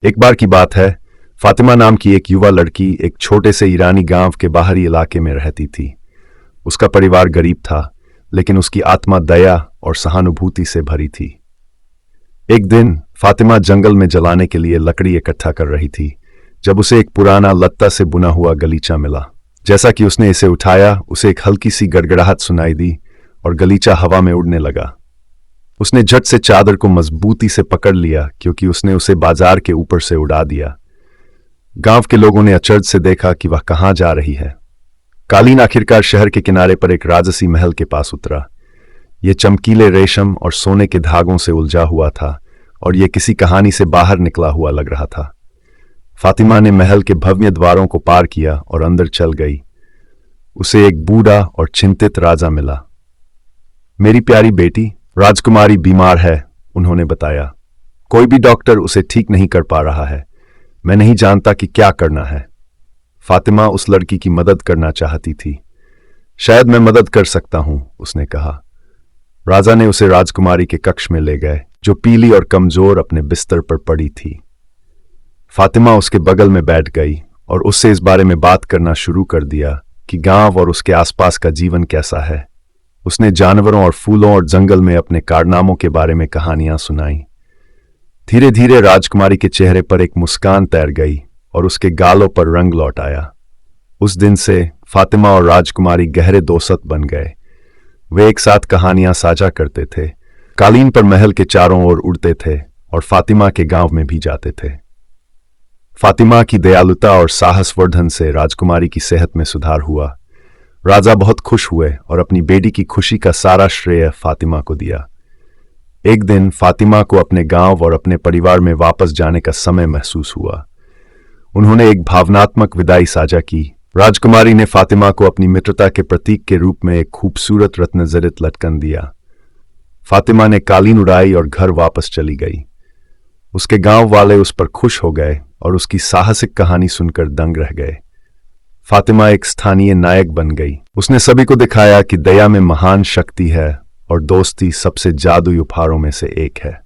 एक बार की बात है, फातिमा नाम की एक युवा लड़की एक छोटे से ईरानी गांव के बाहरी इलाके में रहती थी। उसका परिवार गरीब था, लेकिन उसकी आत्मा दया और सहानुभूति से भरी थी। एक दिन फातिमा जंगल में जलाने के लिए लकड़ी इकट्ठा कर रही थी, जब उसे एक पुराना लत्ता से बुना हुआ गलीचा मिला। जैसा कि उसने इसे उठाया, उसे एक हल्की सी गड़गड़ाहट सुनाई दी और गलीचा हवा में उड़ने लगा। उसने झट से चादर को मजबूती से पकड़ लिया, क्योंकि उसने उसे बाजार के ऊपर से उड़ा दिया। गांव के लोगों ने अचरज से देखा कि वह कहां जा रही है। कालीन आखिरकार शहर के किनारे पर एक राजसी महल के पास उतरा। यह चमकीले रेशम और सोने के धागों से उलझा हुआ था और यह किसी कहानी से बाहर निकला हुआ लग रहा था। फातिमा ने महल के भव्य द्वारों को पार किया और अंदर चल गई। उसे एक बूढ़ा और चिंतित राजा मिला। मेरी प्यारी बेटी, राजकुमारी बीमार है, उन्होंने बताया। कोई भी डॉक्टर उसे ठीक नहीं कर पा रहा है। मैं नहीं जानता कि क्या करना है। फातिमा उस लड़की की मदद करना चाहती थी। शायद मैं मदद कर सकता हूं, उसने कहा। राजा ने उसे राजकुमारी के कक्ष में ले गए, जो पीली और कमजोर अपने बिस्तर पर पड़ी थी। फातिमा उसके बगल में बैठ गई और उससे इस बारे में बात करना शुरू कर दिया कि गांव और उसके आसपास का जीवन कैसा है। उसने जानवरों और फूलों और जंगल में अपने कारनामों के बारे में कहानियां सुनाई। धीरे धीरे राजकुमारी के चेहरे पर एक मुस्कान तैर गई और उसके गालों पर रंग लौट आया। उस दिन से फातिमा और राजकुमारी गहरे दोस्त बन गए। वे एक साथ कहानियां साझा करते थे, कालीन पर महल के चारों ओर उड़ते थे और फातिमा के गांव में भी जाते थे। फातिमा की दयालुता और साहसवर्धन से राजकुमारी की सेहत में सुधार हुआ। राजा बहुत खुश हुए और अपनी बेटी की खुशी का सारा श्रेय फातिमा को दिया। एक दिन फातिमा को अपने गांव और अपने परिवार में वापस जाने का समय महसूस हुआ। उन्होंने एक भावनात्मक विदाई साझा की। राजकुमारी ने फातिमा को अपनी मित्रता के प्रतीक के रूप में एक खूबसूरत रत्नजड़ित लटकन दिया। फातिमा ने कालीन उड़ाई और घर वापस चली गई। उसके गांव वाले उस पर खुश हो गए और उसकी साहसिक कहानी सुनकर दंग रह गए। फातिमा एक स्थानीय नायक बन गई। उसने सभी को दिखाया कि दया में महान शक्ति है और दोस्ती सबसे जादुई उपहारों में से एक है।